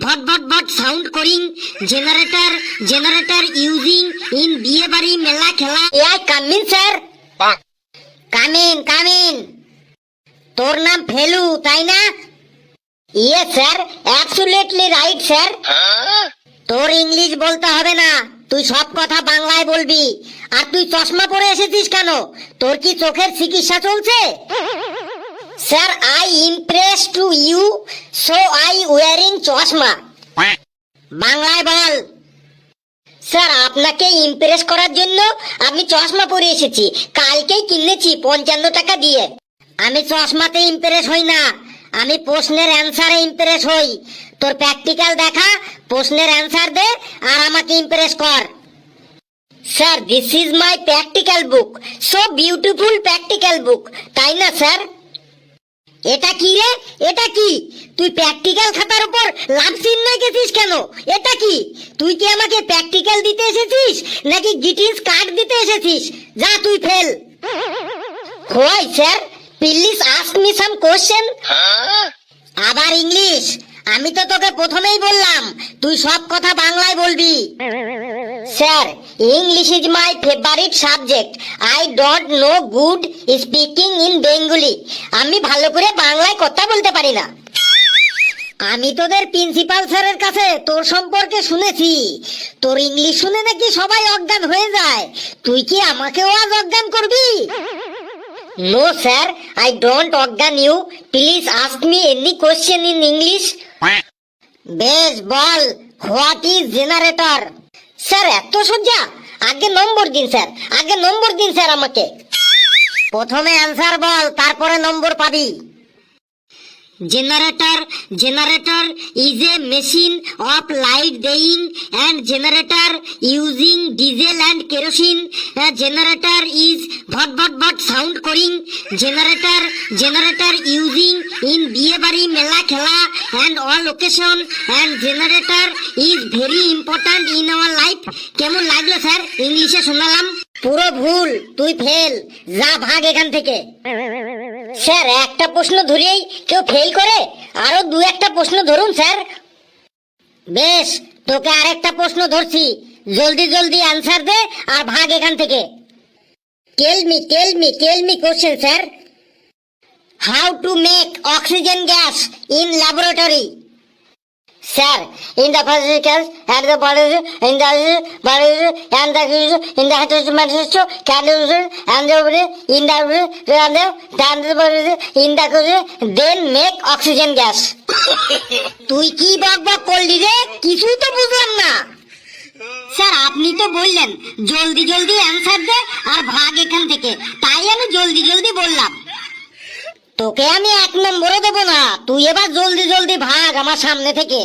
ভট ভট ভট সাউন্ড করিং জেনারেটর জেনারেটর ইউজিং ইন বিয়ে বাড়ি মেলা খেলা। AI come in sir, come in come in. তোর নাম ফেলু তাই না? Yeah sir, absolutely right sir. তোর ইংলিশ বলতে হবে না, তুই সব কথা বাংলায় বলবি। আর তুই চশমা পরে এসেছিস কেন? তোর কি চোখের চিকিৎসা চলছে? Sir, I impress to you, so I wearing চশমা। বাংলায় বল। স্যার, আপনাকে ইমপ্রেস করার জন্য আমি চশমা পরে এসেছি। কালকেই কিনেছি 55 টাকা দিয়ে। আমি চশমাতে ইমপ্রেস হই না, আমি প্রশ্নের অ্যান্সারে ইমপ্রেস হই। তোর প্র্যাকটিক্যাল দেখা, প্রশ্নের অ্যান্সার দে আর আমাকে ইমপ্রেস কর। Sir, this is my practical book, so beautiful practical book, তাই না স্যার? এটা কি রে? এটা কি? তুই প্র্যাকটিক্যাল খাতার উপর লাভ চিহ্ন এঁকেছিস কেন? এটা কি? তুই কি আমাকে প্র্যাকটিক্যাল দিতে এসেছিস নাকি গ্রিটিংস কার্ড দিতে এসেছিস? যা, তুই fail. Why sir, please ask me some question. আবার ইংলিশ? আমি তো তোকে প্রথমেই বললাম তুই সব কথা বাংলায় বলবি। Sir, English is my favourite subject. I don't know good speaking in Bengali. আমি ভালো করে বাংলায় কথা বলতে পারি না। আমি তোদের প্রিন্সিপাল স্যারের কাছে তোর সম্পর্কে শুনেছি। তোর ইংলিশ শুনে নাকি সবাই অজ্ঞান হয়ে যায়। তুই কি আমাকেও আজ অজ্ঞান করবি? নো স্যার, আই ডোন্ট অজ্ঞান you. Please ask me any question in English. বেশ, বল, হোয়াট ইজ জেনারেটর? স্যার, এত সোজা? আগে নম্বর দিন স্যার, আগে নম্বর দিন স্যার আমাকে। প্রথমে অ্যান্সার বল, তারপরে নম্বর পাবি। Generator, generator is a machine of light dying and generator using diesel and kerosene. A generator is bot bot bot sound করিং generator, generator using in বিয়ে বাড়ি মেলা খেলা and all occasion, and generator is very important in our life. কেমন লাগলো sir ইংলিশে শোনালাম? পুরো ভুল, তুই ফেল, যা ভাগ এখান থেকে। স্যার, একটা প্রশ্ন ধরেই কেউ ফেল করে? আরো দু একটা প্রশ্ন ধরুন স্যার। বেশ, তোকে আরেকটা প্রশ্ন ধরছি, জলদি জলদি আনসার দে আর ভাগ এখান থেকে। Tell me question sir. How to make oxygen gas in laboratory? Sir, in the particles and the bodies, in the bodies and the in the heteromanifesto, candles and the in the and the bodies in the then make oxygen gas. তুই কি বকবক করলি রে? কিছুই তো বুঝলাম না। Sir, আপনি তো বললেন জলদি জলদি অ্যান্সার দে আর ভাগ এখান থেকে, তাই আমি জলদি জলদি বললাম। তোকে আমি 1 নম্বরও দেবো না, তুই এবার জলদি জলদি ভাগ আমার সামনে থেকে।